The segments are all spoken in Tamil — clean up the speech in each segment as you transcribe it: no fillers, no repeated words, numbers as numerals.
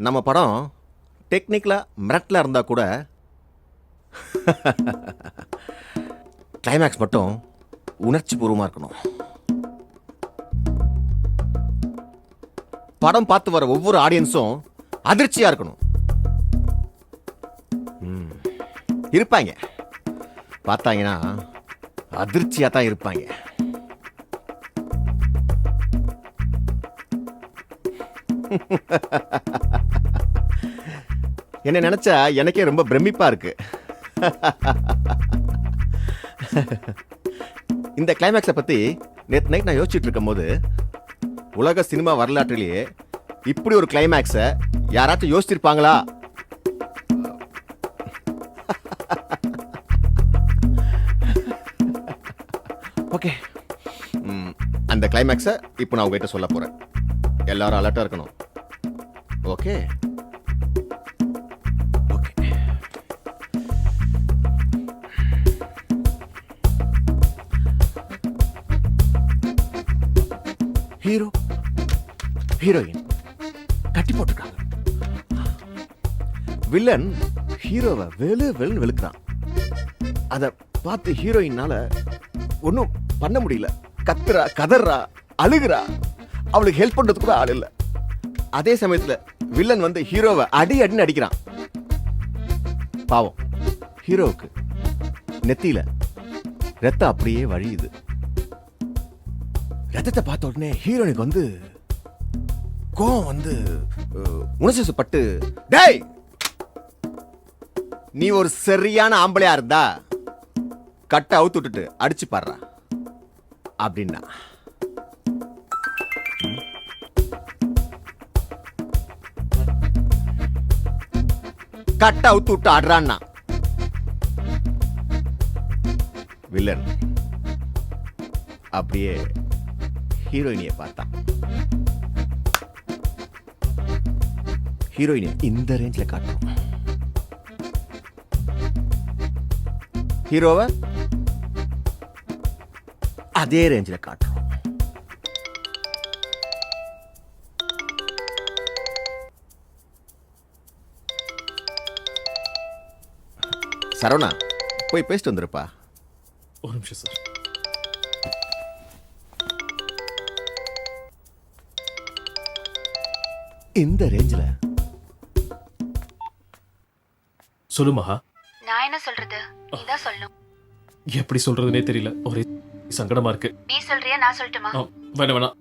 நம்ம படம் டெக்னிக்கலாக மிரட்டலாக இருந்தால் கூட கிளைமேக்ஸ் மட்டும் உணர்ச்சி பூர்வமாக இருக்கணும். படம் பார்த்து வர ஒவ்வொரு ஆடியன்ஸும் அதிர்ச்சியாக இருக்கணும். இருப்பாங்க, பார்த்தாங்கன்னா அதிர்ச்சியாக தான் இருப்பாங்க. என்ன நினைச்சா எனக்கே ரொம்ப பிரமிப்பா இருக்கு. இந்த கிளைமேக்ஸை பத்தி நேற்று நைட் நான் யோசிச்சுட்டு இருக்கும் போது உலக சினிமா வரலாற்றிலேயே இப்படி ஒரு கிளைமேக்ஸை யாராச்சும் யோசிச்சிருப்பாங்களா? ஓகே, அந்த கிளைமேக்ஸை இப்போ நான் உங்ககிட்ட சொல்ல போறேன். எல்லாரும் அலர்ட்டா இருக்கணும். Okay okay. ஹீரோ ஹீரோயின் கட்டி போட்டுருக்காங்க. வில்லன் ஹீரோவை வெளு வெளு வெளுக்கிறான். அதை பார்த்து ஹீரோயினால ஒன்றும் பண்ண முடியல. கத்துறா, கதறா, அழுகுறா. அவளுக்கு ஹெல்ப் பண்றது கூட ஆள் இல்லை. அதே சமயத்துல வில்லன் வந்து ஹீரோவை அடின்னு அடிக்கிறான். பாவம் ஹீரோவுக்கு நெத்தியில ரத்தம் அப்படியே வழியுது. ரத்தத்தை பார்த்த உடனே ஹீரோனுக்கு வந்து கோவம் வந்து உணர்ச்சிப்பட்டு, டேய் நீ ஒரு சரியான ஆம்பளையா இருந்தா கட்டை அவுத்து விட்டுட்டு அடிச்சு பாடுறா அப்படின்னா. கட்ட அவுத்து விட்டு ஆடுறான்னா வில்லன் அப்படியே ஹீரோயினியை பார்த்தான். ஹீரோயினை இந்த ரேஞ்சில் காட்டும், ஹீரோவை அதே ரேஞ்சில் காட்டுறோம். சரவணா, போய் பேசிட்டு வந்துருப்பா. ஒரு நிமிஷம் சார். இந்த ரேஞ்சில் சொல்லு மகா. நான் என்ன சொல்றது? நீதான் சொல்லணும். எப்படி சொல்றதுனே தெரியல, ஒரே சங்கடமா இருக்கு. நீ சொல்றியா நான் சொல்லட்டுமா? வேணாம் வேணாம்,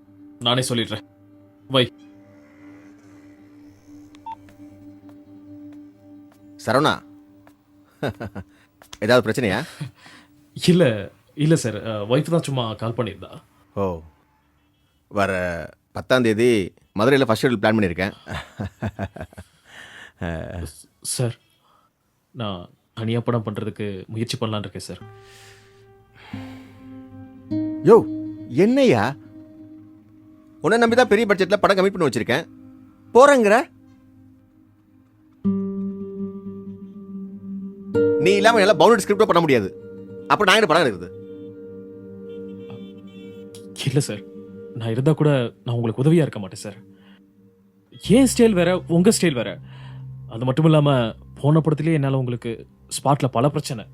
நானே சொல்லிடுறேன். வை. சரவணா, ஏதாவது பிரச்சனையா? இல்ல இல்ல சார், ஒய்ஃப் தான் சும்மா கால் பண்ணியிருந்தா. ஓ, வர 10ஆம் தேதி மதுரையில் ஃபர்ஸ்ட் ஷெட்யூல் பிளான் பண்ணியிருக்கேன். சார், நான் தனியாக படம் பண்ணுறதுக்கு முயற்சி பண்ணலான்னு இருக்கேன் சார். யோ என்னையா, உன்னை நம்பி தான் பெரிய பட்ஜெட்டில் படம் கமிட் பண்ணி வச்சிருக்கேன். போறேங்கிற நீ இல்லாம எல்லாம் பவுண்டட் ஸ்கிரிப்டோ பண்ண முடியாது. அப்ப நான் என்ன படம் இருக்குது? இல்லை சார், நான் இருந்தால் கூட நான் உங்களுக்கு உதவியாக இருக்க மாட்டேன் சார். ஏன் ஸ்டைல் வேற, உங்கள் ஸ்டைல் வேற. அது மட்டும் இல்லாமல் போன படத்துலேயே என்னால் உங்களுக்கு ஸ்பாட்டில் பல பிரச்சனை.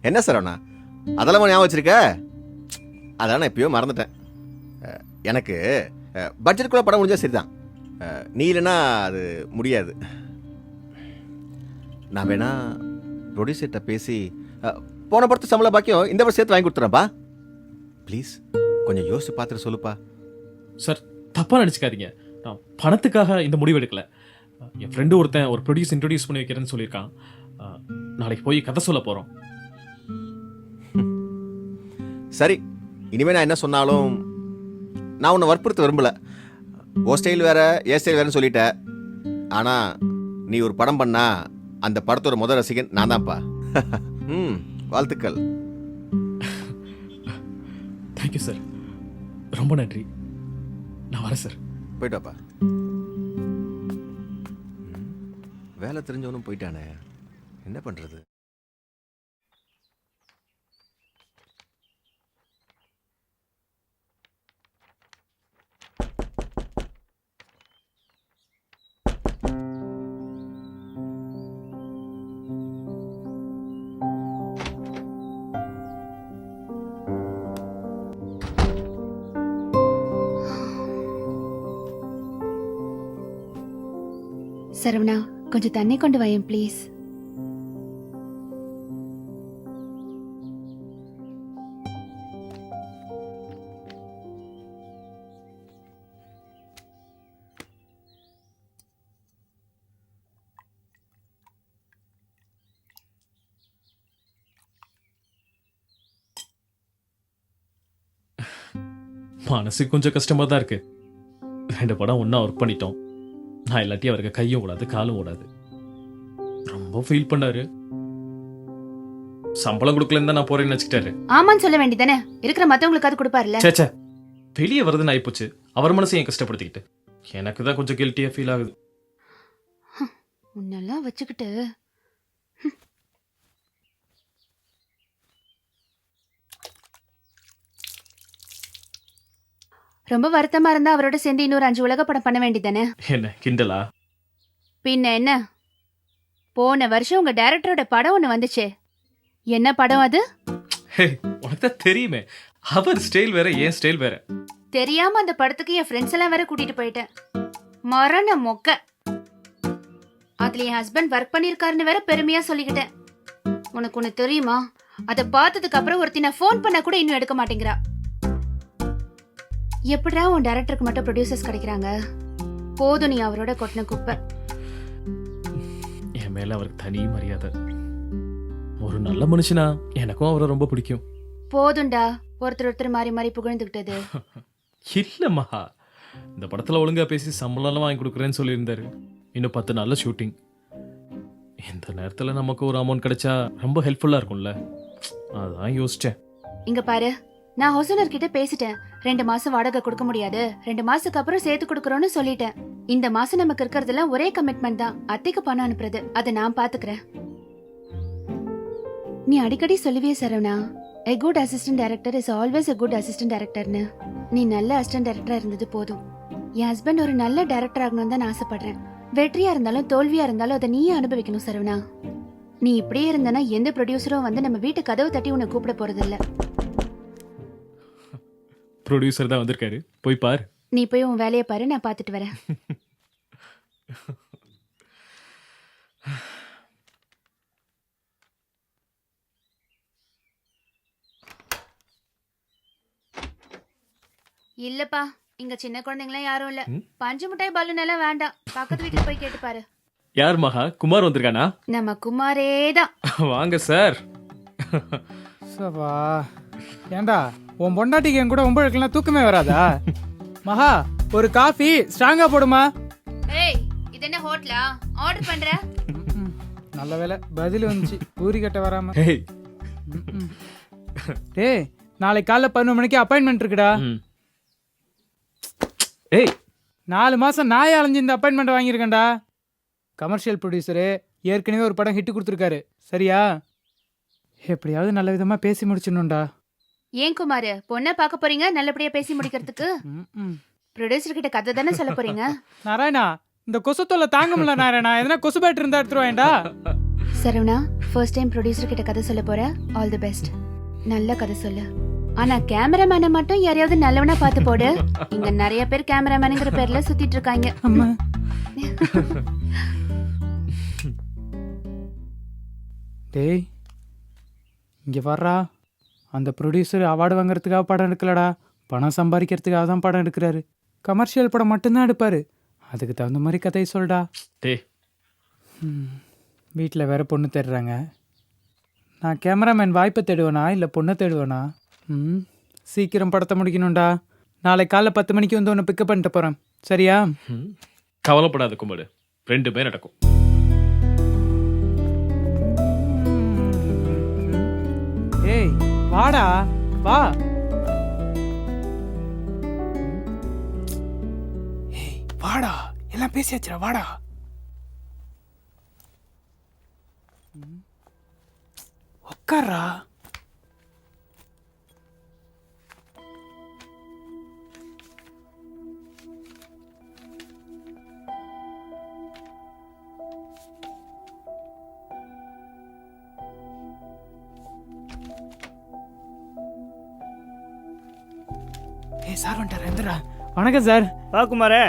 என்ன சார் அண்ணா அதெல்லாம் ஞாபகம் வச்சிருக்க? அதான் நான் எப்பயோ மறந்துட்டேன். எனக்கு பட்ஜெட்டுக்குள்ள படம் முடிஞ்சா சரிதான். நீ இல்லைன்னா அது முடியாது. நான் வேணா ப்ரொடியூசர்கிட்ட பேசி போன படத்து சம்பள பாக்கியம் இந்த படம் சேர்த்து வாங்கி கொடுத்துறேன்ப்பா. ப்ளீஸ் கொஞ்சம் யோசிச்சு பார்த்துட்டு சொல்லுப்பா. சார், தப்பாக நினச்சிக்காதீங்க. நான் பணத்துக்காக இந்த முடிவு எடுக்கல. என் ஃப்ரெண்டு ஒருத்தன் ஒரு ப்ரொடியூஸ் இன்ட்ரடியூஸ் பண்ணி வைக்கிறேன்னு சொல்லியிருக்கான். நாளைக்கு போய் கதை சொல்ல போகிறோம். சரி, இனிமே நான் என்ன சொன்னாலும் நான் உன்னை வற்புறுத்த விரும்பல. ஓ ஸ்டைல் வேற ஏ ஸ்டைல் வேறன்னு சொல்லிட்ட. ஆனா நீ ஒரு படம் பண்ணா அந்த படத்தோட முதல் ரசிகன் நான் தான்ப்பா. வாழ்த்துக்கள். தேங்க்யூ சார், ரொம்ப நன்றி. நான் வரேன் சார். போயிட்டு வாப்பா. வேலை தெரிஞ்சவனும் போயிட்டானே, என்ன பண்றது? சரவணா கொஞ்சம் தண்ணி கொண்டு வாயேன் ப்ளீஸ். மனசுக்கு கொஞ்சம் கஷ்டமா தான் இருக்கு. 2 படம் ஒண்ணா ஒர்க் பண்ணிட்டோம். நான் இல்லாட்டி அவருக்கு கையும் ஓடாது காலும் ஓடாது. ரொம்ப ஃபீல் பண்ணாரு. சம்பளம் கொடுக்கலன்னு தான் நான் போறேன்னு நினைச்சிட்டாரு. ஆமான்னு சொல்ல வேண்டியதானே, இருக்கிற மத்தவங்களுக்கு அது கொடுப்பாருல்ல. சேச்சே, வெளியே வருதுன்னு ஆயிப்போச்சு. அவர் மனசையும் ஏன் கஷ்டப்படுத்திக்கிட்டு எனக்கு தான் கொஞ்சம் கில்ட்டியா ஃபீல் ஆகுது. உன்னெல்லாம் வச்சுக்கிட்டு ரொம்ப வருத்தமா இருந்தா அவரோட சேர்ந்து இன்னொரு 5 உலக படம் பண்ண வேண்டியதானே. என்ன கிண்டலா? பின்ன என்ன, போன வருஷம் உங்க டைரக்டரோட படம் ஒண்ணு வந்துச்சே, என்ன படம் அது? ஹே, உனக்கு தான் தெரியுமே, அவர் ஸ்டைல் வேற ஏன் ஸ்டைல் வேற. தெரியாம அந்த படத்துக்கு என் ஃப்ரெண்ட்ஸ் எல்லாம் வேற கூட்டிட்டு போயிட்டேன். மரண மொக்க. அதுல என் ஹஸ்பண்ட் ஒர்க் பண்ணிருக்காருன்னு வேற பெருமையா சொல்லிக்கிட்டேன். உனக்கு ஒண்ணு தெரியுமா, அத பார்த்ததுக்கு அப்புறம் ஒருத்தி நான் ஃபோன் பண்ண கூட இன்னும் எடுக்க மாட்டேங்கிறா. எப்படிடா உன் டைரக்டருக்கு மட்டும் ப்ரொடியூசர்ஸ் கிடைக்கிறாங்க? போதும் நீ அவரோட கொட்டின குப்பை. என் மேல அவருக்கு தனி மரியாதை. ஒரு நல்ல மனுஷனா, எனக்கும் அவரை ரொம்ப பிடிக்கும். போதும்டா ஒருத்தர் மாறி மாறி புகழ்ந்துகிட்டது. இல்ல மகா, இந்த படத்துல ஒழுங்கா பேசி சம்பளம் வாங்கி கொடுக்குறேன்னு சொல்லியிருந்தாரு. இன்னும் 10 நாள்ல ஷூட்டிங். இந்த நேரத்துல நமக்கு ஒரு அமௌண்ட் கிடைச்சா ரொம்ப ஹெல்ப்ஃபுல்லா இருக்கும்ல, அதான் யோசிச்சேன். இங்க பாரு, நான் ஹவுஸ் ஓனர் கிட்ட பேசிட்டேன். 2 மாசம் வாடகை கொடுக்க முடியாது, 2 மாசத்துக்கு அப்புறம் சேர்த்து கொடுக்கறோம்னு சொல்லிட்டேன். இந்த மாசம் நமக்கு இருக்கிறதுல ஒரே கமிட்மெண்ட் தான், அத்தைக்கு பணம் அனுப்புறது. அதை நான் பாத்துக்கிறேன். நீ அடிக்கடி சொல்லுவியே Saravana, a good assistant director is always a good assistant directorன்னு. நீ நல்ல அசிஸ்டன்ட் டைரக்டரா இருந்தது போதும். என் ஹஸ்பண்ட் ஒரு நல்ல டைரக்டர் ஆகணும்னு தான் நான் ஆசைப்படுறேன். வெற்றியா இருந்தாலும் தோல்வியா இருந்தாலும் அதை நீயே அனுபவிக்கணும் சரவணா. நீ இப்படியே இருந்தனா எந்த ப்ரொடியூசரும் வந்து நம்ம வீட்டு கதவு தட்டி உன்னை கூப்பிட போறது இல்ல. ப்ரொடியூசர் தான் வந்திருக்காரு, போய் பாரு. நீ போய் உன் வேலையை பாரு, நான் பார்த்துட்டு வரேன். இல்லப்பா, இங்க சின்ன குழந்தைங்களாம் யாரும் இல்ல. பஞ்சு மிட்டாய் பலூன் எல்லாம் வேண்டாம், பக்கத்து வீட்டுக்கு போய் கேட்டு பாரு. யார் மகா? குமார் வந்திருக்கானா? நம்ம குமாரே தான். வாங்க சார். சவா, ஏண்டா உன் பொண்டாட்டிக்கு என் கூட 9 தூக்கமே வராதா? மகா, ஒரு காஃபி ஸ்ட்ராங்கா போடுமா. ஏய், இது என்ன ஹோட்டலா? ஆர்டர் பண்ற? நல்ல வேலை பதில் வந்துச்சு, பூரி கட்ட வராம. ஏய், டேய், நாளைக்கு காலைல 11 மணிக்கு அப்பாயின்மெண்ட் இருக்குடா. ஏய், 4 மாசம் நாய் அலைஞ்சு இந்த அப்பாயின்மெண்ட் வாங்கியிருக்கேன்டா. கமர்ஷியல் ப்ரொடியூசரு ஏற்கனவே ஒரு படம் ஹிட் கொடுத்துருக்காரு, சரியா? எப்படியாவது நல்ல விதமா பேசி முடிச்சிடணும்டா. ஏன் குமார், பொண்ணை பார்க்க போறீங்க நல்லபடியா பேசி முடிக்கிறதுக்கு? ப்ரொடியூசர் கிட்ட கதை தானே சொல்ல போறீங்க? நாராயணா, இந்த கொசுத்தொல்லை தாங்க முடியல நாராயணா, எதனா கொசு பேட் இருந்தா எடுத்துருவாயேண்டா. சரவணா, ஃபர்ஸ்ட் டைம் ப்ரொடியூசர் கிட்ட கதை சொல்ல போற. All the best. நல்ல கதை சொல்லு. ஆனா கேமராமேனை மட்டும் யாரையாவது நல்லவனா பார்த்து போடு. இங்க நிறைய பேர் கேமராமேனுங்கிற பேர்ல சுத்திட்டு இருக்காங்க. அம்மா, டேய் இங்க வர்றா. அந்த ப்ரொடியூசர் அவார்டு வாங்குறதுக்காக படம் எடுக்கலடா, பணம் சம்பாதிக்கிறதுக்காக தான் படம் எடுக்கிறாரு. கமர்ஷியல் படம் மட்டும்தான் எடுப்பாரு. அதுக்கு தகுந்த மாதிரி கதையை சொல்டா. டேய், வீட்டில் வேற பொண்ணு தேடுறாங்க. நான் கேமராமேன் வாய்ப்பை தேடுவேனா இல்லை பொண்ணை தேடுவேனா? சீக்கிரம் படத்தை முடிக்கணும்டா. நாளைக்கு காலைல 10 மணிக்கு வந்து உன்னை பிக்கப் பண்ணிட்டு போகிறேன், சரியா? கவலைப்படாத குமார், 2 நடக்கும். ஏய் வாடா, வா. ஏய் வாடா, எல்லாம் பேசியாச்சுடா, வாடா. உட்கார்றா. ஏய் சார் வந்துட்டார், எந்திரா. வணக்கம் சார். வா குமாரே.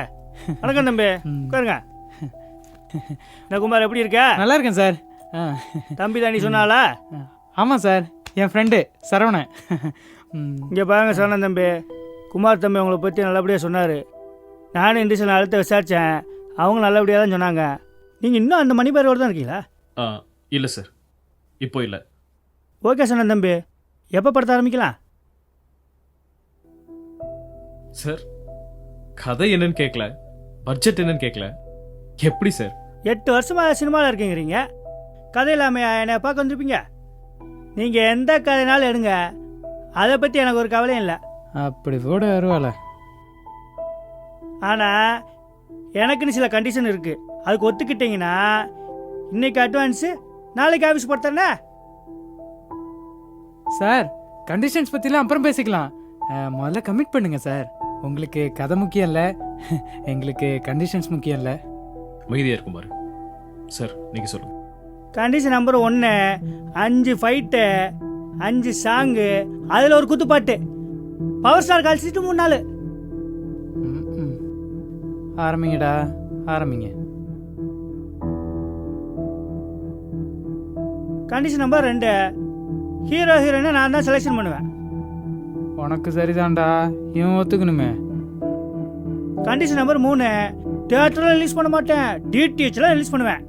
வணக்கம் தம்பி, உட்காருங்க. என்ன குமார் எப்படி இருக்க? நல்லா இருக்கேன் சார். தம்பி தாண்டி சொன்னாலா? ஆமாம் சார், என் ஃப்ரெண்டு சரவணன். இங்கே பாருங்க சரணன் தம்பி, குமார் தம்பி உங்களை பற்றி நல்லபடியாக சொன்னார். நானும் இண்டஸ்ட்ரியல் அழுத்த விசாரித்தேன், அவங்க நல்லபடியாக தான் சொன்னாங்க. நீங்கள் இன்னும் அந்த மணிபாரோடு தான் இருக்கீங்களா? இல்லை சார், இப்போ இல்லை. ஓகே சரணன் தம்பி, எப்போ படத்த ஆரம்பிக்கலாம்? சார், கதை என்னன்னு கேட்கல, பட்ஜெட் என்னன்னு கேட்கல, எப்படி சார்? 8 வருஷமாக சினிமாவில் இருக்கீங்கிறீங்க, கதை இல்லாமல் என்னை பார்க்க வந்துருப்பீங்க. நீங்கள் எந்த கதைனாலும் எடுங்க, அதை பற்றி எனக்கு ஒரு கவலையும் இல்லை. அப்படி கூட வருவாள. ஆனால் எனக்குன்னு சில கண்டிஷன் இருக்குது. அதுக்கு ஒத்துக்கிட்டீங்கன்னா இன்னைக்கு அட்வான்ஸு, நாளைக்கு ஆஃபீஸ் போடுறேன்னே. சார், கண்டிஷன்ஸ் பற்றிலாம் அப்புறம் பேசிக்கலாம். முதல்ல கமிட் பண்ணுங்க சார். உங்களுக்கு கதை முக்கியம் இல்லை, எங்களுக்கு கண்டிஷன்ஸ் முக்கியம் இல்லை. அமைதியாக இருக்கும் பாரு சார், நீங்கள் சொல்லுங்கள். கண்டிஷன் நம்பர் 1, 5 ஃபைட்டு, 5 சாங்கு, அதில் ஒரு குத்துப்பாட்டு, பவர் ஸ்டார் கழிச்சிட்டு 3 நாள். ஆரம்பிங்கடா, ஆரம்பிங்க. கண்டிஷன் நம்பர் 2, ஹீரோ ஹீரோயினை நான் தான் செலெக்ஷன் பண்ணுவேன். உனக்கு சரிதான்டா, இவன் ஒத்துக்கணுமே. கண்டிஷன் நம்பர் 3, தியேட்டரில் ரிலீஸ் பண்ண மாட்டேன், டிடிஹெச்ல ரிலீஸ் பண்ணுவேன்.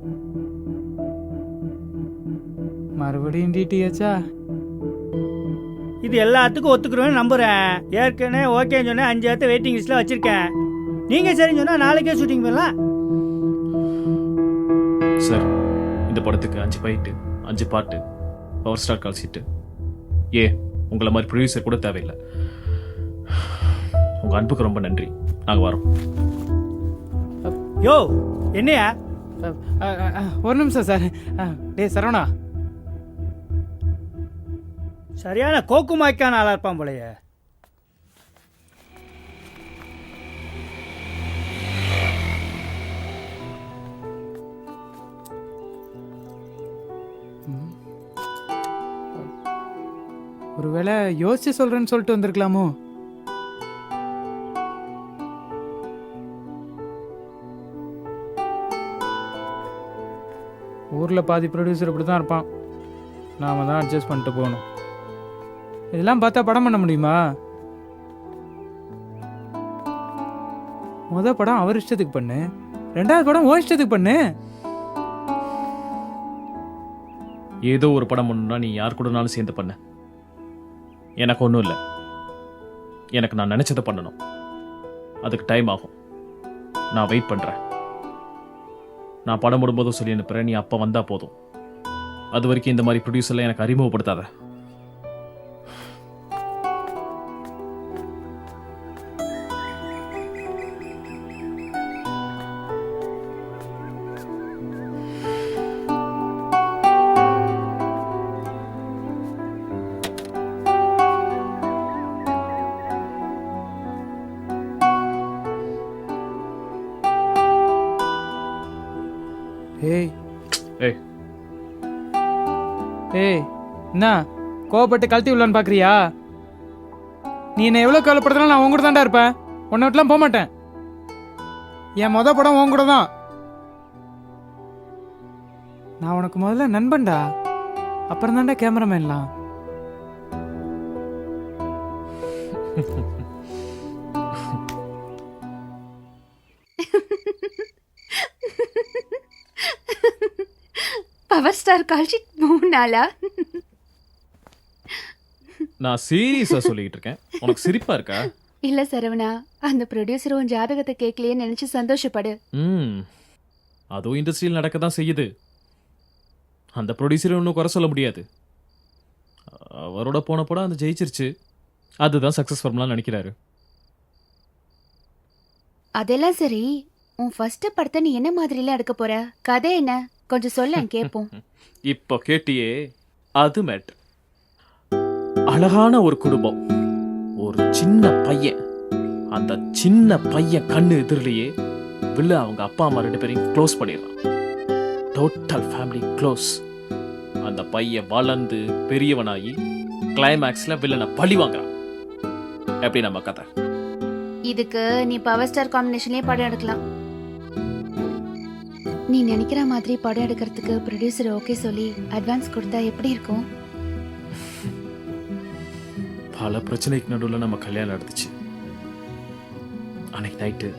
மறுபடியும் டிடிஹெச்சா? இது எல்லாத்துக்கும் ஒத்துக்குருவேன்னு நம்புகிறேன். ஏற்கனவே ஓகேன்னு சொன்னேன், 5 இடத்த வெயிட்டிங் லிஸ்ட்டில் வச்சுருக்கேன். நீங்கள் சரின்னு சொன்னால் நாளைக்கே ஷூட்டிங் போயிடலாம். சார், இந்த படத்துக்கு 5 ஃபைட்டு, 5 பாட்டு, பவர் ஸ்டார் கால் சீட்டு, உங்களை மாதிரி ப்ரொடியூசர் கூட தேவையில்லை. உங்கள் அன்புக்கு ரொம்ப நன்றி. நாங்கள் வரோம். யோ என்னையா? ஒரு நிமிஷம் சார். டேய் சரவணா, சரியான கோக்குமாய்க்கான ஆளாக இருப்பான் போலையே. ஒருவேளை யோசிச்சு சொல்றேன்னு சொல்லிட்டு வந்திருக்கலாமோ? ஊரில் பாதி ப்ரொடியூசர் இப்படி தான் இருப்பான். நாம தான் அட்ஜஸ்ட் பண்ணிட்டு போகணும். இதெல்லாம் பார்த்தா படம் பண்ண முடியுமா? படம் அவர் இஷ்டத்துக்கு பண்ணு, 2வது படம் ஓ இஷ்டத்துக்கு பண்ணு. ஏதோ ஒரு படம் பண்ணணும்னா நீ யார் கூடனாலும் சேர்ந்து பண்ண. எனக்கு ஒன்றும் இல்லை. எனக்கு நான் நினச்சதை பண்ணணும். அதுக்கு டைம் ஆகும். நான் வெயிட் பண்ணுறேன். நான் படம் போடும்போதும் சொல்லி அனுப்புகிறேன், நீ அப்போ வந்தால் போதும். அது வரைக்கும் இந்த மாதிரி ப்ரொடியூசர்லாம் எனக்கு அறிமுகப்படுத்தாத. ஏய் ஏய் ஏய், என்ன கோவப்பட்டு கழட்டி விடலான்னு பார்க்குறியா? நீ என்னை எவ்வளோ கவலைப்படுத்தினாலும் நான் உன் கூட தான்டா இருப்பேன். உன்னை விட்டுலாம் போக மாட்டேன். என் படம் உன் கூட தான். நான் உனக்கு முதல்ல நண்பன்டா, அப்புறம் தான்டா கேமராமேன்லாம். பவர் ஸ்டார் கால்ஷீட் 3 நாளா? நான் சீரியஸாக சொல்லிக்கிட்டு இருக்கேன். உனக்கு சிரிப்பா இருக்கா? இல்ல சரவணா, அந்த ப்ரொடியூசர் உன் ஜாதகத்தை கேட்கலையே நினைச்சு சந்தோஷப்படு. அதுவும் இண்டஸ்ட்ரியில் நடக்க தான் செய்யுது. அந்த ப்ரொடியூசரை ஒன்றும் குறை சொல்ல முடியாது. அவரோட போன படம் அந்த ஜெயிச்சிருச்சு, அதுதான் சக்ஸஸ் ஃபார்ம்லாம் நினைக்கிறாரு. அதெல்லாம் சரி, உன் ஃபர்ஸ்ட் படத்தை நீ என்ன மாதிரில எடுக்க போற? கதை என்ன கொஞ்சம் சொல்ல கேட்போம். இப்போ கேட்டியே, அது மேட். அழகான ஒரு குடும்பம், ஒரு சின்ன பையன். அந்த சின்ன பையன் கண்ணு எதிரிலேயே வில்ல அவங்க அப்பா அம்மா 2 பேரையும் க்ளோஸ் பண்ணிடுறான். Total family close. அந்த பையன் வளர்ந்து பெரியவனாகி கிளைமேக்ஸ்ல வில்லனை பழி வாங்குறான். எப்படி நம்ம கதை? இதுக்கு நீ பவர் ஸ்டார் காம்பினேஷன்லயே படம் எடுக்கலாம். நீ நினைக்கிற மாதிரி படம் எடுக்கிறதுக்கு ப்ரொடியூசர் ஓகே சொல்லி அட்வான்ஸ் கொடுத்தா எப்படி இருக்கும்? பல பிரச்சனைக்கு நடுவில் நம்ம கல்யாணம் நடந்துச்சு. அன்னைக்கு நைட்டு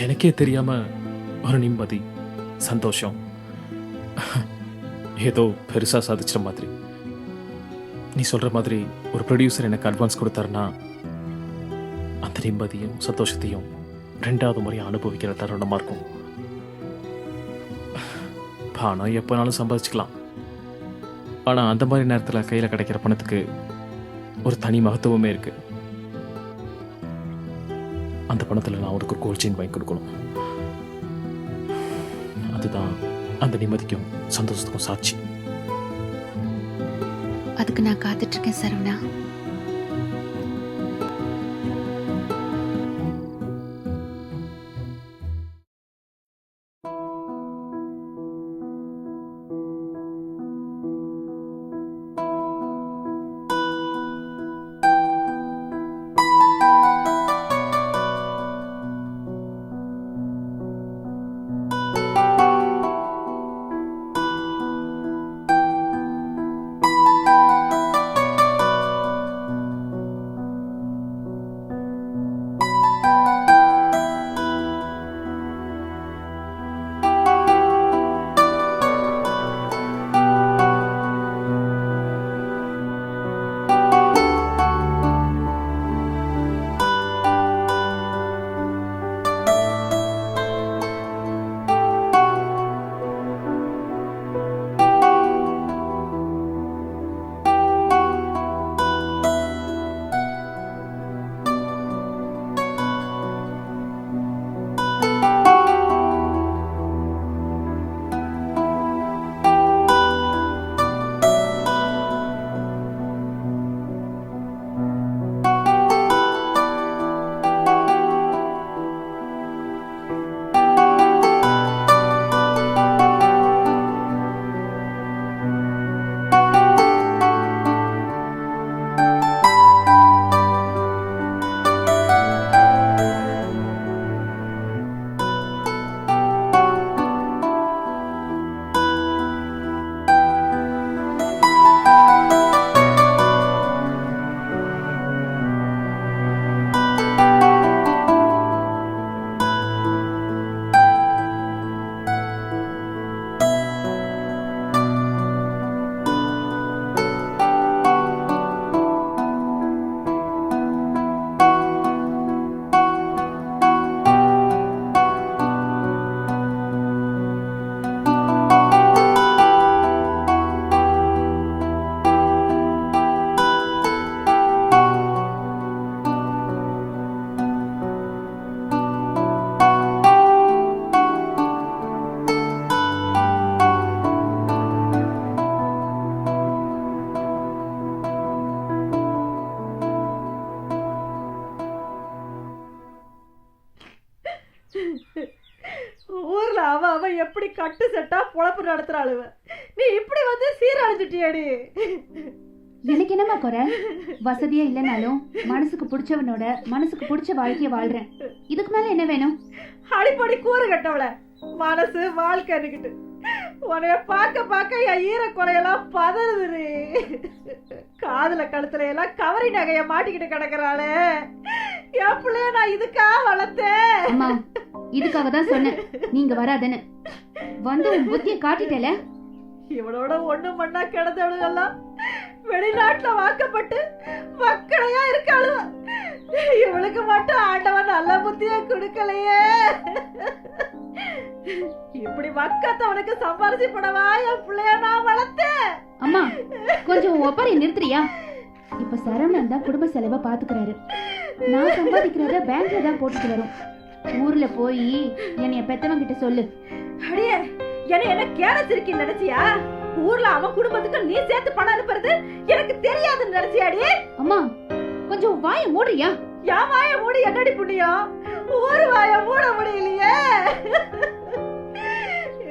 எனக்கே தெரியாம ஒரு நிம்மதி, சந்தோஷம், ஏதோ பெருசா சாதிச்சிட்ட மாதிரி. நீ சொல்ற மாதிரி ஒரு ப்ரொடியூசர் எனக்கு அட்வான்ஸ் கொடுத்தாருன்னா அந்த நிம்மதியும் சந்தோஷத்தையும் 2வது முறையை அனுபவிக்கிற தருணமா இருக்கும். பணம் எப்போனாலும் சம்பாதிச்சுக்கலாம். ஆனா அந்த மாதிரி நேரத்தில் கையில கிடைக்கிற பணத்துக்கு ஒரு தனி மகத்துவமே இருக்கு. அந்த பணத்துல நான் அவருக்கு ஒரு கோல்ட் செயின் வாங்கி கொடுக்கணும். அதுதான் அந்த நிம்மதிக்கும் சந்தோஷத்துக்கும் சாட்சி. அதுக்கு நான் காத்துட்டு இருக்கேன் சரவணா. ஊர்ல அவ எப்படி கட்டு செட்டா பொழப்பு நடத்துறாளுவ, நீ இப்படி வந்து சீரழிஞ்சிட்டியடி. எனக்கு என்னமா குறை? வசதியா இல்லைனாலும் மனசுக்கு பிடிச்சவனோட மனசுக்கு பிடிச்ச வாழ்க்கைய வாழ்றேன். இதுக்கு மேல என்ன வேணும்? அடிப்படி கூறு கட்டவள, மனசு வாழ்க்கைன்னுக்கிட்டு உனைய பார்க்க பார்க்க என் ஈர குறையெல்லாம் பதறுது. காதுல கழுத்துல எல்லாம் கவரி நகைய மாட்டிக்கிட்டு கிடக்குறாளே, என் பிள்ளைய நான் இதுக்கா வளர்த்தேன். அம்மா, இதுக்காக தான் சொன்னேன் நீங்க வராதன்னு. வந்து உன் புத்திய காட்டிட்டல. இவளோட ஒண்ணு மண்ணா கிடந்தவளுகெல்லாம் வெளிநாட்டுல வாக்கப்பட்டு மக்களையா இருக்காளுவ. இவளுக்கு மட்டும் ஆண்டவன் நல்ல புத்திய கொடுக்கலையே. இப்படி வக்கத்தவனுக்கு சம்பாரிச்சு படவா என் பிள்ளைய நான் வளர்த்தேன். அம்மா, கொஞ்சம் ஒப்பரை நிறுத்துறியா? இப்ப சரவணன் தான் குடும்ப செலவை பாத்துக்கிறாரு. நான் சம்பாதிக்கிறத பேங்க்ல தான் போட்டுட்டு வரும். ஊர்ல போய் என்னைய பெத்தவன் கிட்ட சொல்லு. அடியே, என்ன கேரச்சிருக்கி நினைச்சியா? ஊர்ல அவன் குடும்பத்துக்கு நீ சேர்த்து பணம் அனுப்புறது எனக்கு தெரியாதுன்னு நினைச்சியாடி? அம்மா, கொஞ்சம் வாய மூடுறியா? என் வாய மூடி என்னடி புண்ணியம்? ஊர் வாய மூட முடியலையே.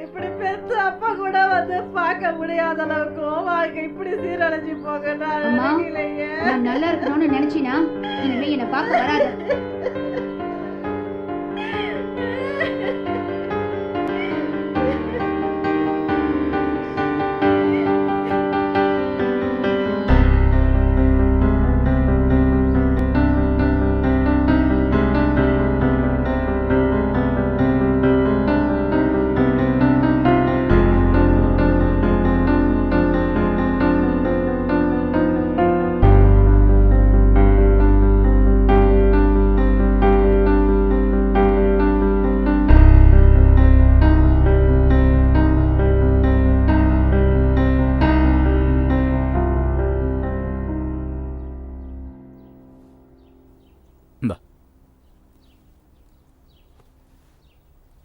இப்படி பெத்த அப்பா கூட வந்து பார்க்க முடியாத அளவுக்கு வாழ்க்கை இப்படி சீரழிஞ்சு போக நான் நல்லா இருக்கணும்னு நினைச்சினா இனிமே என்ன பார்க்க வராத.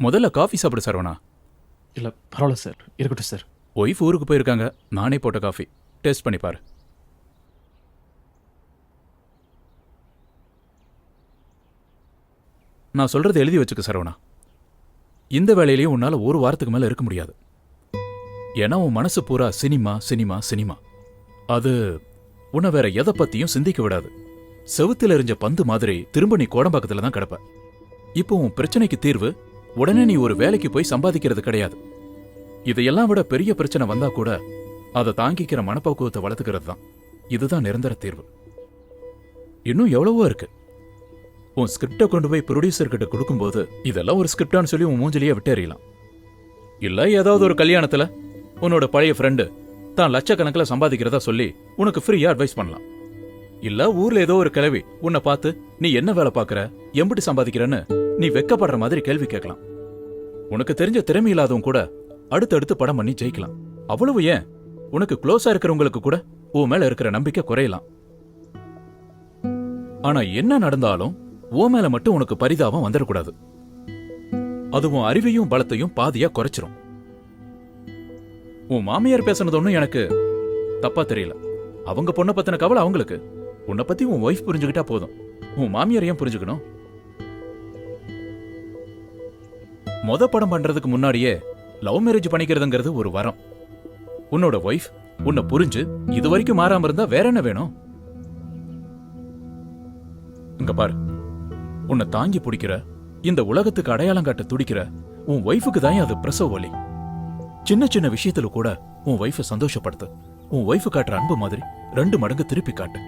முதல்ல காஃபி சாப்பிடு சரவணா. இல்லை பரவாயில்ல சார், இருக்கட்டும் சார். ஒய்ஃப் ஊருக்கு போயிருக்காங்க, நானே போட்ட காஃபி. டேஸ்ட் பண்ணி பாரு. நான் சொல்றது எழுதி வச்சுக்க சரவணா. இந்த வேலையிலேயே உன்னால ஒரு வாரத்துக்கு மேல இருக்க முடியாது. ஏன்னா உன் மனசு பூரா சினிமா சினிமா சினிமா. அது உன்னை வேற எதை பத்தியும் சிந்திக்க விடாது. செவுத்துல எறிஞ்ச பந்து மாதிரி திரும்ப நீ கோடம்பாக்கத்துல தான் கிடப்ப. இப்போ உன் பிரச்சனைக்கு தீர்வு உடனே நீ ஒரு வேலைக்கு போய் சம்பாதிக்கிறது கிடையாது. இதையெல்லாம் விட பெரிய பிரச்சனை வந்தா கூட அதை தாங்கிக்கிற மனப்பக்குவத்தை வளர்த்துக்கிறது தான். இதுதான் நிரந்தர தீர்வு. இன்னும் எவ்வளவோ இருக்கு. உன் ஸ்கிரிப்டை கொண்டு போய் ப்ரொடியூசர் கிட்ட கொடுக்கும்போது இதெல்லாம் ஒரு ஸ்கிரிப்டான்னு சொல்லி உன் மூஞ்சிலேயே விட்டேறியலாம். இல்ல ஏதாவது ஒரு கல்யாணத்துல உன்னோட பழைய ஃப்ரெண்டு தான் லட்சக்கணக்கில் சம்பாதிக்கிறதா சொல்லி உனக்கு ஃப்ரீயா அட்வைஸ் பண்ணலாம். இல்ல ஊர்ல ஏதோ ஒரு கிழவி உன்னை பார்த்து நீ என்ன வேலை பார்க்கற, எம்பிட்டு சம்பாதிக்கிறன்னு நீ வெக்கப்படுற மாதிரி கேள்வி கேட்கலாம். உனக்கு தெரிஞ்ச திறமை இல்லாதவங்க கூட அடுத்தடுத்து படம் பண்ணி ஜெயிக்கலாம். அவ்வளவு ஏன், உனக்கு க்ளோஸா இருக்கிறவங்களுக்கு கூட உன் மேல இருக்கிற நம்பிக்கை குறையலாம். ஆனா என்ன நடந்தாலும் உன் மேல மட்டும் உனக்கு பரிதாபம் வந்துடக்கூடாது. அது உன் அறிவையும் பலத்தையும் பாதியா குறைச்சிரும். உன் மாமியார் பேசுனது ஒன்னும் எனக்கு தப்பா தெரியல. அவங்க பொண்ணை பத்தின கவலை அவங்களுக்கு. உன்னை பத்தி உன் ஒய்ஃப் புரிஞ்சுக்கிட்டா போதும். உன் மாமியார் ஏன் புரிஞ்சுக்கணும்? மொத படம் பண்றதுக்கு முன்னாடியே லவ் மேரேஜ் பண்ணிக்கிறதுங்கிறது ஒரு வரம். உன்னோட ஒய்ஃப் உன்னை புரிஞ்சு இது வரைக்கும் மாறாம இருந்தா வேற என்ன வேணும்? இங்க பாரு, உன்னை தாங்கி பிடிக்கிற, இந்த உலகத்துக்கு அடையாளம் காட்ட துடிக்கிற உன் ஒய்ஃபுக்கு தான் அது பிரசவ வலி. சின்ன சின்ன விஷயத்துல கூட உன் ஒய்ஃபை சந்தோஷப்படுத்து. உன் ஒய்ஃபு காட்டுற அன்பு மாதிரி 2 மடங்கு திருப்பி காட்டு.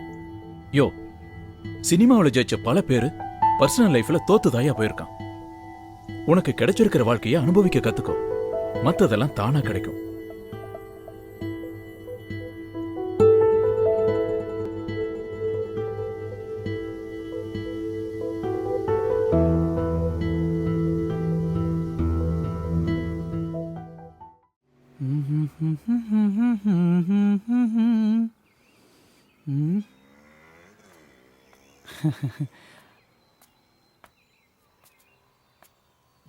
யோ, சினிமாவில் ஜெயிச்ச பல பேரு பர்சனல் லைஃப்ல தோத்துதாயா போயிருக்கான். உனக்கு கிடைச்சிருக்கிற வாழ்க்கையை அனுபவிக்க கத்துக்கோ. மத்ததெல்லாம் தானா கிடைக்கும்.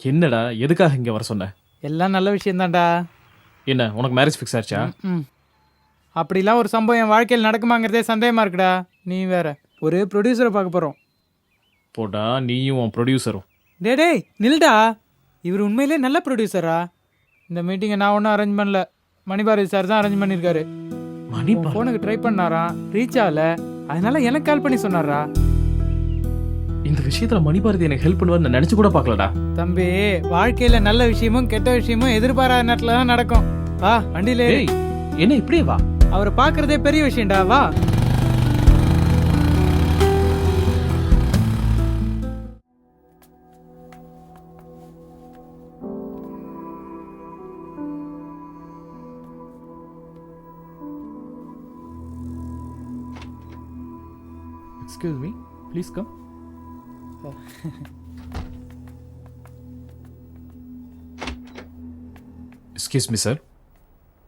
என்னடா, எதுக்காக இங்க வர சொன்ன? எல்லாம் நல்ல விஷயம்தான்டா. என்ன, உனக்கு மேரேஜ் ஃபிக்ஸ் ஆச்சா? ம். அப்படிலாம் ஒரு சம்பவம் என் வாழ்க்கையில் நடக்குமாங்கிறதே சந்தேகமா இருக்குடா. நீ வேற ஒரு ப்ரொடியூசரை பார்க்க போகிறோம். போடா, நீயும் உன் ப்ரொடியூசரும். டேய் நில்டா, இவர் உண்மையிலே நல்ல ப்ரொடியூசரா? இந்த மீட்டிங்கை நான் ஒன்றும் அரேஞ்ச் பண்ணல, மணிபாரதி சார் தான் அரேஞ்ச் பண்ணியிருக்காரு. ஃபோனுக்கு ட்ரை பண்ணாராம், ரீச் ஆகல. அதனால எனக்கு கால் பண்ணி சொன்னாரா. இந்த விஷயத்துல மணிபாரதி எனக்கு ஹெல்ப் பண்ணுவான்னு நான் நினைச்சு கூட பார்க்கலடா. தம்பி, வாழ்க்கையில நல்ல விஷயமும் கெட்ட விஷயமும் எதிர்பாராத நேரத்துல தான் நடக்கும். வா வண்டியில ஏறு. ஏய், என்ன இப்படியே வா? அவரை பார்க்கறதே பெரிய விஷயம்டா. வா. Excuse me, please come. Excuse me, sir.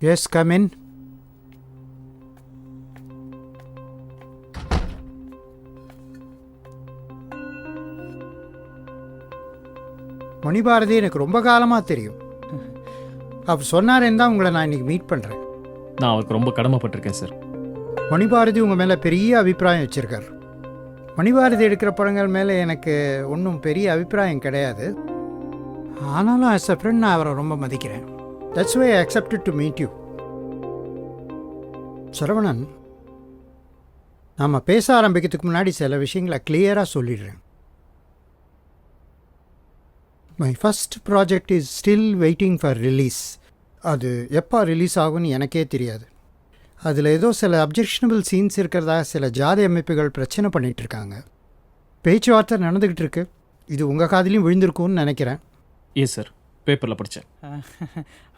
Yes, come in. Manibharathi எனக்கு ரொம்ப காலமாக தெரியும். அவர் சொன்னாரேன்னு தான் உங்களை நான் இன்னைக்கு மீட் பண்ணுறேன். நான் அவருக்கு ரொம்ப கடமைப்பட்டிருக்கேன் சார். மணிபாரதி உங்கள் மேலே பெரிய அபிப்பிராயம் வச்சுருக்கார். மணிபாரதி எடுக்கிற படங்கள் மேலே எனக்கு ஒன்றும் பெரிய அபிப்பிராயம் கிடையாது. ஆனாலும் ஆஸ் அ ஃப்ரெண்ட் நான் அவரை ரொம்ப மதிக்கிறேன். That's why I accepted to meet you. Saravanan, நாம் பேச ஆரம்பிக்கிறதுக்கு முன்னாடி சில விஷயங்களை கிளியராக சொல்லிடுறேன். My first project is still waiting for release. அது எப்போ ரிலீஸ் ஆகும்னு எனக்கே தெரியாது. அதில் ஏதோ சில அப்ஜெக்ஷனபிள் சீன்ஸ் இருக்கிறதா சில ஜாதி அமைப்புகள் பிரச்சனை பண்ணிகிட்ருக்காங்க. பேச்சுவார்த்தை நடந்துக்கிட்டு இருக்கு. இது உங்கள் காதிலையும் விழுந்திருக்கும்னு நினைக்கிறேன். ஏன் சார், பேப்பரில் படித்தேன்.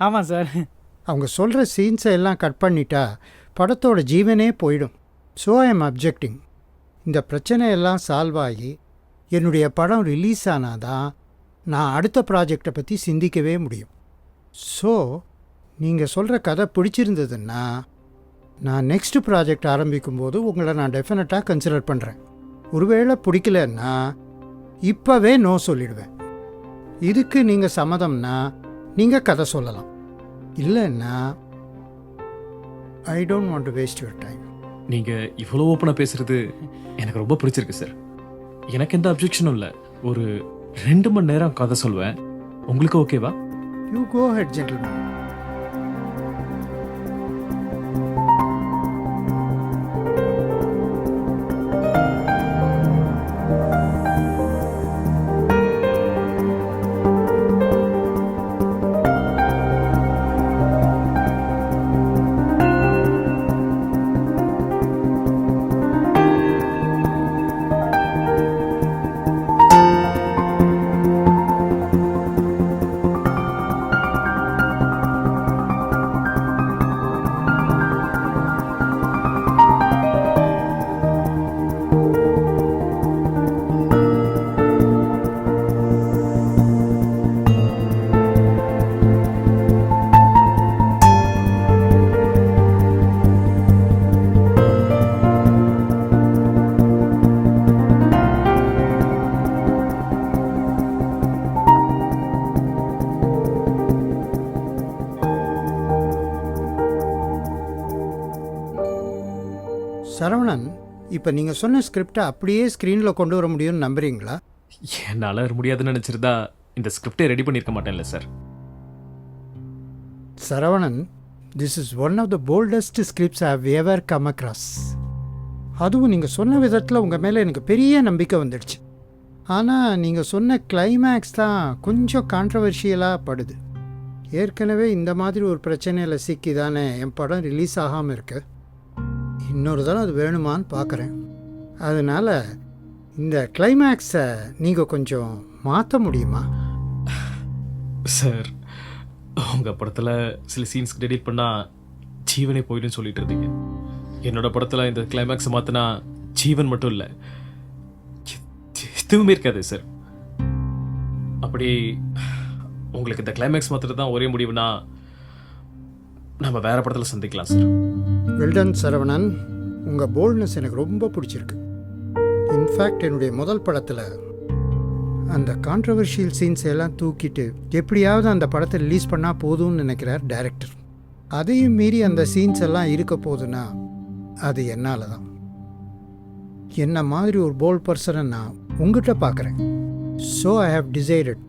ஆமாம் சார். அவங்க சொல்கிற சீன்ஸை எல்லாம் கட் பண்ணிட்டா படத்தோட ஜீவனே போயிடும். So I am objecting. இந்த பிரச்சனையெல்லாம் சால்வ் ஆகி என்னுடைய படம் ரிலீஸ் ஆனாதான் நான் அடுத்த ப்ராஜெக்டை பற்றி சிந்திக்கவே முடியும். ஸோ நீங்கள் சொல்கிற கதை பிடிச்சிருந்ததுன்னா நான் நெக்ஸ்ட் ப்ராஜெக்ட் ஆரம்பிக்கும்போது உங்களை நான் டெஃபினட்டாக கன்சிடர் பண்ணுறேன். ஒருவேளை பிடிக்கலன்னா இப்போவே நோ சொல்லிடுவேன். இதுக்கு நீங்கள் சம்மதம்னா நீங்கள் கதை சொல்லலாம். இல்லைன்னா I don't want to waste your time. நீங்க இவ்வளோ ஓப்பனா பேசுறது எனக்கு ரொம்ப பிடிச்சிருக்கு சார். எனக்கு எந்த அப்ஜெக்ஷனும் இல்லை. ஒரு 2 மணி நேரம் கதை சொல்வேன். உங்களுக்கு ஓகேவா? You go ahead gentleman. Saravanan, இப்போ நீங்கள் சொன்ன ஸ்கிரிப்டை அப்படியே ஸ்க்ரீனில் கொண்டு வர முடியும்னு நம்புறீங்களா? என்னால் முடியாதுன்னு நினச்சிருந்தா இந்த ஸ்கிரிப்டை ரெடி பண்ணியிருக்க மாட்டேன்ல sir. Saravanan, this is one of the boldest scripts I have ever come across. அதுவும் நீங்கள் சொன்ன விதத்தில் உங்கள் மேலே எனக்கு பெரிய நம்பிக்கை வந்துடுச்சு. ஆனால் நீங்கள் சொன்ன கிளைமேக்ஸ் தான் கொஞ்சம் கான்ட்ரவர்ஷியலாக படுது. ஏற்கனவே இந்த மாதிரி ஒரு பிரச்சனையில் சிக்கி தானே என் படம் ரிலீஸ் ஆகாமல் இருக்கு. இன்னொரு தடவை அது வேணுமான்னு பார்க்குறேன். அதனால் இந்த கிளைமேக்ஸை நீங்கள் கொஞ்சம் மாற்ற முடியுமா? சார், உங்கள் படத்தில் சில சீன்ஸ்க்கு டெடிட் பண்ணால் ஜீவனே போயிடுன்னு சொல்லிட்டு இருந்தீங்க. என்னோட படத்தில் இந்த கிளைமேக்ஸை மாற்றினா ஜீவன் மட்டும் இல்லை, எதுவுமே இருக்காது சார். அப்படி உங்களுக்கு இந்த கிளைமேக்ஸ் மாத்திரம் தான் ஒரே முடிவுனா நம்ம வேற படத்தில் சந்திக்கலாம் சார். வெல்டன் சரவணன், உங்கள் போல்ட்னஸ் எனக்கு ரொம்ப பிடிச்சிருக்கு. இன்ஃபேக்ட் என்னுடைய முதல் படத்தில் அந்த கான்ட்ரவர்ஷியல் சீன்ஸ் எல்லாம் தூக்கிட்டு எப்படியாவது அந்த படத்தை ரிலீஸ் பண்ணால் போதும்னு நினைக்கிறார் டைரக்டர். அதையும் மீறி அந்த சீன்ஸ் எல்லாம் இருக்க போதுன்னா அது என்னால் தான். என்ன மாதிரி ஒரு போல்ட் பர்சனை நான் உங்ககிட்ட பார்க்குறேன். ஸோ ஐ ஹவ் டிசைடட்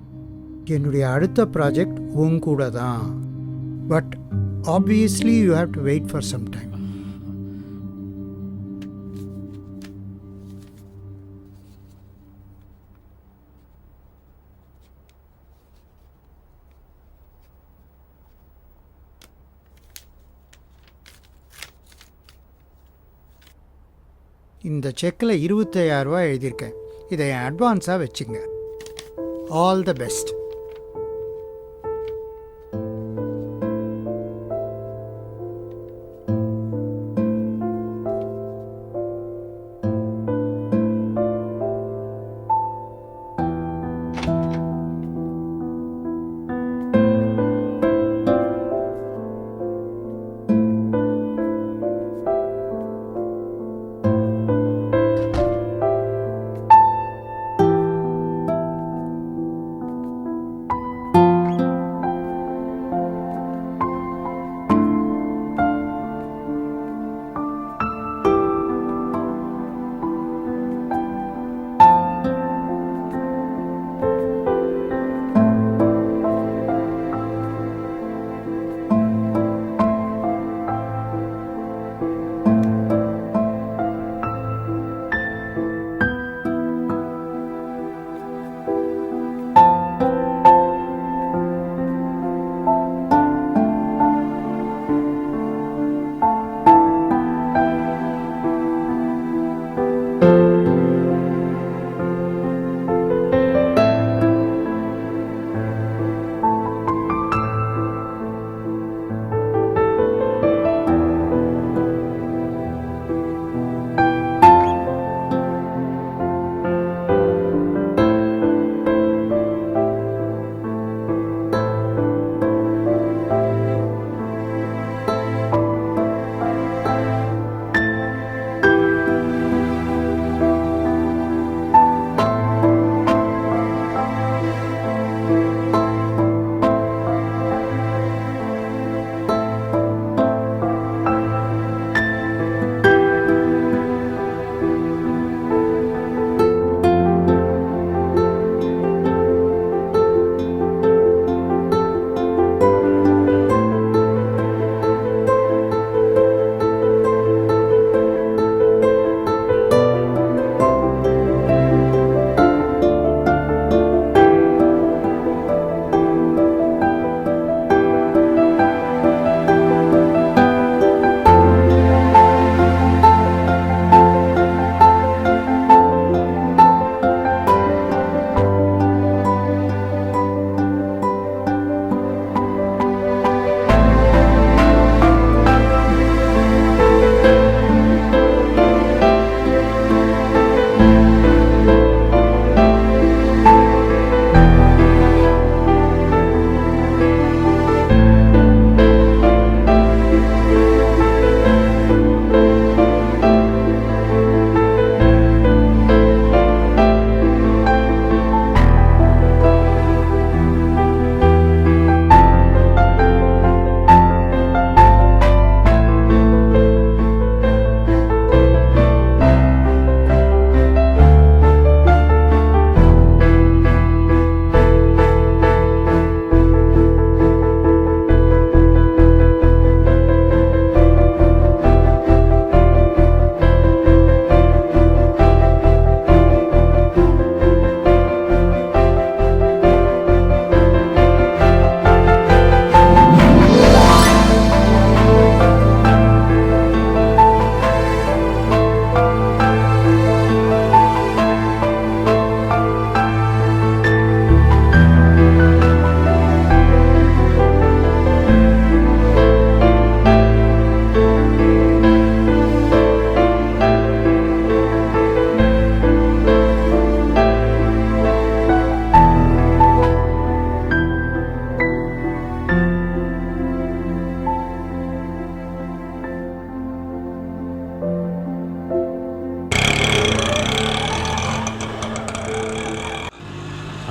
என்னுடைய அடுத்த ப்ராஜெக்ட் உங்க கூட தான். But obviously you have to wait for some time. இந்த செக்கில் 25,000 ரூபாய் எழுதியிருக்கேன். இதை என் அட்வான்ஸாக வச்சுங்க. All the best.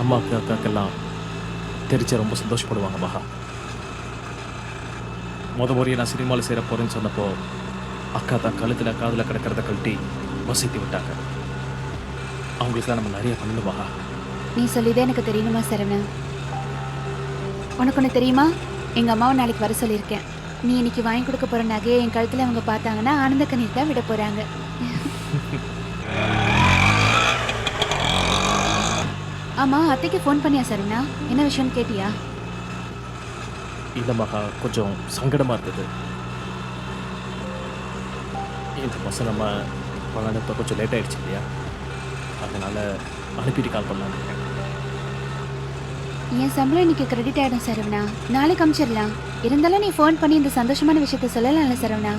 அம்மாவுக்கு அக்காக்கெல்லாம் தெரிச்சா ரொம்ப சந்தோஷப்படுவாங்க மகா. முறையை நான் சினிமாவில் சேர போகிறேன்னு சொன்னப்போ அக்கா தான் கழுத்தில் காதில் கிடக்கிறத கழட்டி வசதி விட்டாங்க. அவங்களுக்குலாம் நம்ம நிறைய பண்ணணும் மகா. நீ சொல்லிதான் எனக்கு தெரியணுமா சரவணா? உனக்கு ஒன்று தெரியுமா? எங்கள் அம்மாவை நாளைக்கு வர சொல்லியிருக்கேன். நீ இன்னைக்கு வாங்கி கொடுக்க போகிற நகையை என் கழுத்தில் அவங்க பார்த்தாங்கன்னா ஆனந்த கண்ணீர் தான் விட போகிறாங்க. ஆமாம், அத்தைக்கு ஃபோன் பண்ணியா சரவணா? என்ன விஷயம்னு கேட்டியா? இல்லை மகா, கொஞ்சம் சங்கடமாக இருந்தது. இந்த மாதம் நம்ம பணம் அனுப்ப கொஞ்சம் லேட் ஆகிடுச்சு இல்லையா, அதனால் அனுப்பிட்டு கால் பண்ணலான்னு இருக்கேன். என் சம்பளம் இன்னைக்கு கிரெடிட் ஆகிடும் சரவணா. நாளைக்கு அனுப்பிச்சிடலாம். இருந்தாலும் நீ ஃபோன் பண்ணி இந்த சந்தோஷமான விஷயத்த சொல்லலாம்ல சரவணா?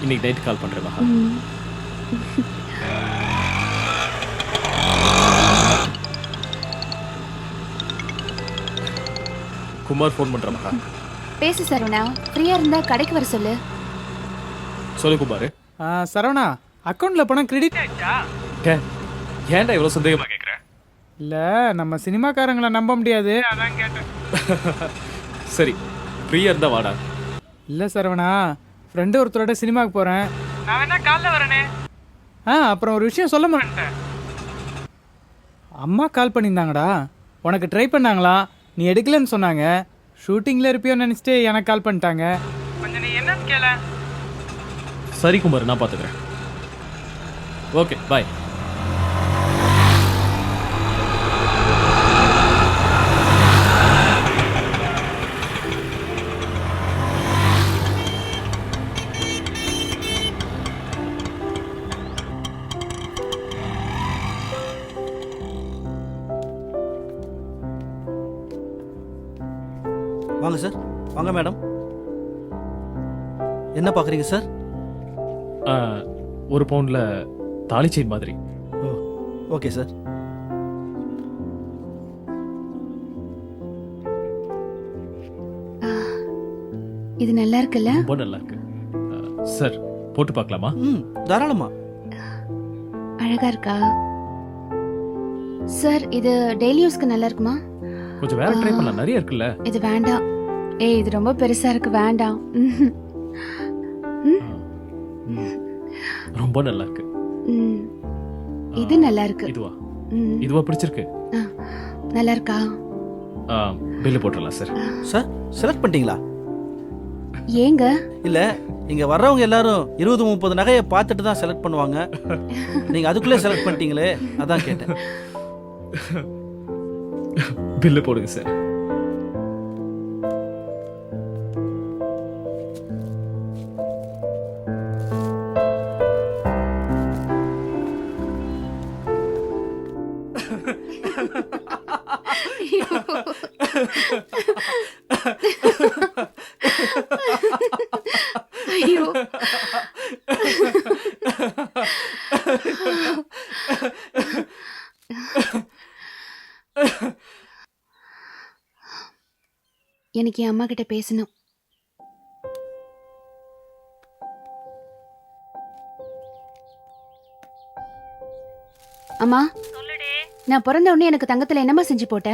இன்னைக்கு நைட்டு கால் பண்ணுறேன் மகா. குமார் ஃபோன் பண்ணுற மகா. பேசு சரவணா. ஃப்ரீயாக இருந்தால் கடைக்கு வர சொல்லு. சொல்லு குமார். சரவணா, அக்கௌண்ட்டில் பணம் கிரெடிட் ஆயிடுச்சா? ஏன்டா இவ்வளோ சந்தேகமாக கேட்குறேன்? இல்லை, நம்ம சினிமாக்காரங்களை நம்ப முடியாது, அதான் கேட்டேன். சரி, ஃப்ரீயாக இருந்தால் வாடா. இல்லை சரவணா, ஃப்ரெண்டு ஒருத்தரோட சினிமாவுக்கு போகிறேன். நான் வேணா காலைல வரேனே. அப்புறம் ஒரு விஷயம் சொல்ல மாட்டேன். அம்மா கால் பண்ணியிருந்தாங்கடா, உனக்கு ட்ரை பண்ணாங்களா, நீ எடுக்கலன்னு சொன்னாங்க. ஷூட்டிங்கில் இருப்பியோன்னு நினச்சிட்டு எனக்கு கால் பண்ணிட்டாங்க. கொஞ்சம் நீ என்னன்னு கேள. சரி குமார், நான் பார்த்துக்கிறேன். ஓகே, பாய். வாங்க சார். வாங்க மேடம். என்ன பார்க்குறீங்க சார்? ஒரு பவுண்டில் தாலி செயின் மாதிரி. ஓ, ஓகே சார். இது நல்லா இருக்குல்ல? ரொம்ப நல்லா இருக்கு சார். போட்டு பார்க்கலாமா? தாராளமா. அழகா இருக்கா சார்? இது டெய்லி யூஸ்க்கு நல்லா இருக்குமா? கொஞ்சம் வேற ட்ரை பண்ணலாம், நிறைய இருக்குல்ல. இது வேண்டாம். இது ரொம்ப பெருசா இருக்கு, வேண்டாம். ரொம்ப நல்லா இருக்கு. இது நல்லா இருக்கு. இதுவா? இதுவா பிடிச்சிருக்கு? நல்லா இருக்கா? பில்லு போட்டுடலாம் சார். சார், செலக்ட் பண்ணிட்டீங்களா? ஏங்க? இல்ல, இங்க வர்றவங்க எல்லாரும் 20-30 நகையை பார்த்துட்டு தான் செலக்ட் பண்ணுவாங்க. நீங்க அதுக்குள்ளே செலக்ட் பண்ணிட்டீங்களே, அதான் கேட்டேன். பில்லு போடுங்க சார். ஐயோ, எனக்கு என் அம்மா கிட்ட பேசணும். அம்மா, நான் பிறந்த உடனே எனக்கு தங்கத்துல என்னம்மா செஞ்சு போட்ட?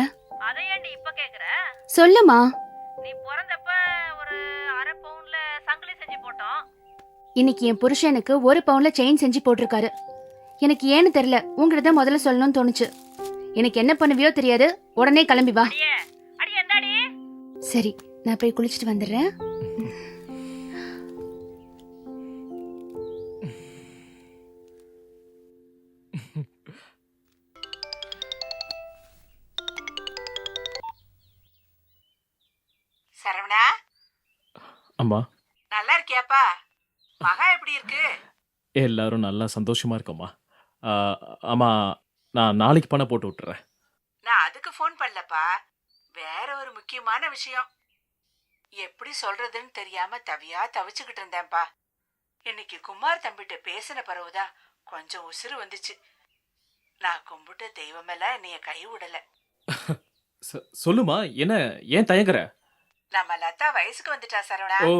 அதை ஏன்டி இப்ப கேக்குற? சொல்லுமா. நீ பிறந்தப்ப ஒரு அரை பவுன்ல சங்கிலி செஞ்சு போட்டோம். இன்னைக்கு என் புருஷனுக்கு 1 பவுன்ல செயின் செஞ்சு போட்டிருக்காரு. எனக்கு ஏன்னு தெரியல, உங்ககிட்ட தான் முதல்ல சொல்லணும்னு தோணுச்சு. எனக்கு என்ன பண்ணுவியோ தெரியாது, உடனே கிளம்பி வா. அடி எந்தாடி? சரி, நான் போய் குளிச்சுட்டு வந்துடுறேன். சரவணா, அம்மா, நல்லா இருக்கியாப்பா? மகா எப்படி இருக்கு? எல்லாரும் நல்லா சந்தோஷமா இருக்கோம்மா. ஆமா, நான் நாளைக்கு பணம் போட்டு விட்டுறேன். நான் அதுக்கு ஃபோன் பண்ணலப்பா, வேற ஒரு முக்கியமான விஷயம். எப்படி சொல்றதுன்னு தெரியாம தவிச்சுக்கிட்டு இருந்தேன்ப்பா. இன்னைக்கு குமார் தம்பிட்ட பேசின பிறகுதான் கொஞ்சம் உசுறு வந்துச்சு. நான் கும்பிட்ட தெய்வமெல்லாம் என்னைய கை விடல. சொல்லுமா, என்ன, ஏன் தயங்குற? நம்ம லதா வயசுக்கு வந்துட்டா சரவணா. ஓ,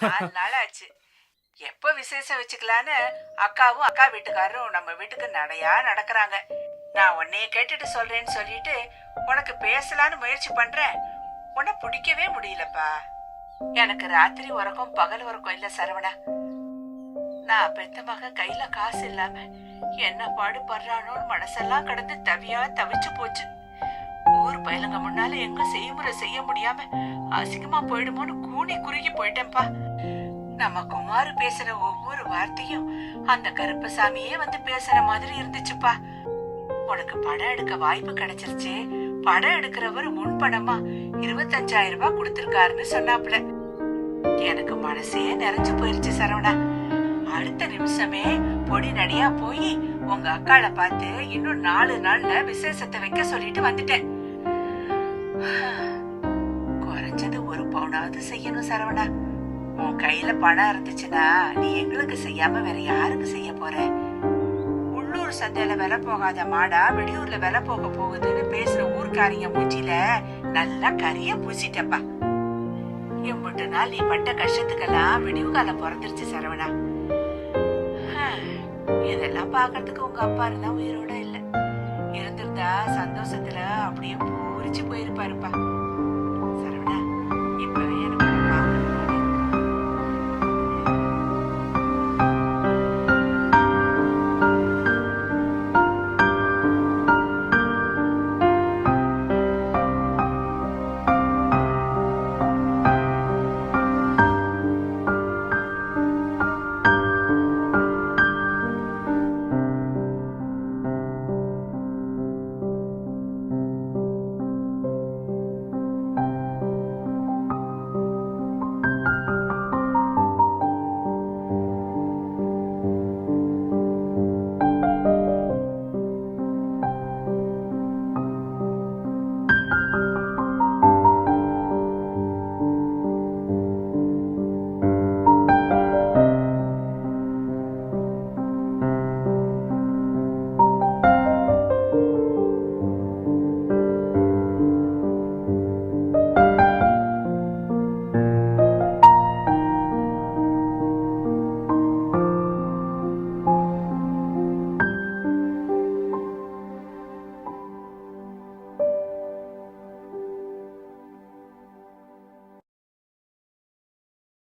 4 நாள் ஆச்சு. எப்போ விசேஷம் வச்சுக்கலான்னு அக்காவும் அக்கா வீட்டுக்காரரும் நம்ம வீட்டுக்கு நடையா நடக்கிறாங்க. நான் உன்னைய கேட்டுட்டு சொல்றேன்னு சொல்லிட்டு உனக்கு பேசலான்னு முயற்சி பண்றேன். உன்னை பிடிக்கவே முடியலப்பா. எனக்கு ராத்திரி உறக்கம் பகல் உறக்கம் இல்ல சரவணா. நான் பெத்த மக கையில காசு இல்லாம என்ன பாடுபடுறானோன்னு மனசெல்லாம் கடந்து தவியா தவிச்சு போச்சு. ஊர் பயலுங்க முன்னால எங்க செய்முறை செய்ய முடியாம அசிங்கமா போயிடுமோன்னு கூனி குறுகி போயிட்டேன்ப்பா. நம்ம குமாரு பேசுற ஒவ்வொரு வார்த்தையும் அந்த கருப்பசாமியே வந்து பேசுற மாதிரி இருந்துச்சுப்பா. உனக்கு படம் எடுக்க வாய்ப்பு கிடைச்சிருச்சு. படம் எடுக்கிறவர் முன்பணமா 25,000 ரூபாய் கொடுத்திருக்காருன்னு சொன்னாப்ல. எனக்கு மனசே நிறைஞ்சு போயிருச்சு சரவணா. அடுத்த நிமிஷமே பொடி நடியா போய் உங்க அக்காளை பார்த்து இன்னும் 4 நாள்ல விசேஷத்தை வைக்க சொல்லிட்டு வந்துட்டேன். குறைஞ்சது 1 பவுனாவது செய்யணும் சரவணா. உன் கையில பணம் இருந்துச்சுன்னா நீ எங்களுக்கு செய்யாம வேற யாருக்கு செய்ய போற? உள்ளூர் சந்தையில விலை போகாத மாடா வெளியூர்ல விலை போக போகுதுன்னு பேசுற ஊர்க்காரிங்க மூச்சில நல்லா கரிய பூசிட்டப்பா. எம்பிட்டு நாள் நீ பட்ட கஷ்டத்துக்கெல்லாம் விடிவு காலம் பிறந்துருச்சு சரவணா. இதெல்லாம் பாக்குறதுக்கு உங்க அப்பா இருந்தா உயிரோட இல்ல. இருந்திருந்தா சந்தோஷத்துல அப்படியே பூரிச்சு போயிருப்பாருப்பா.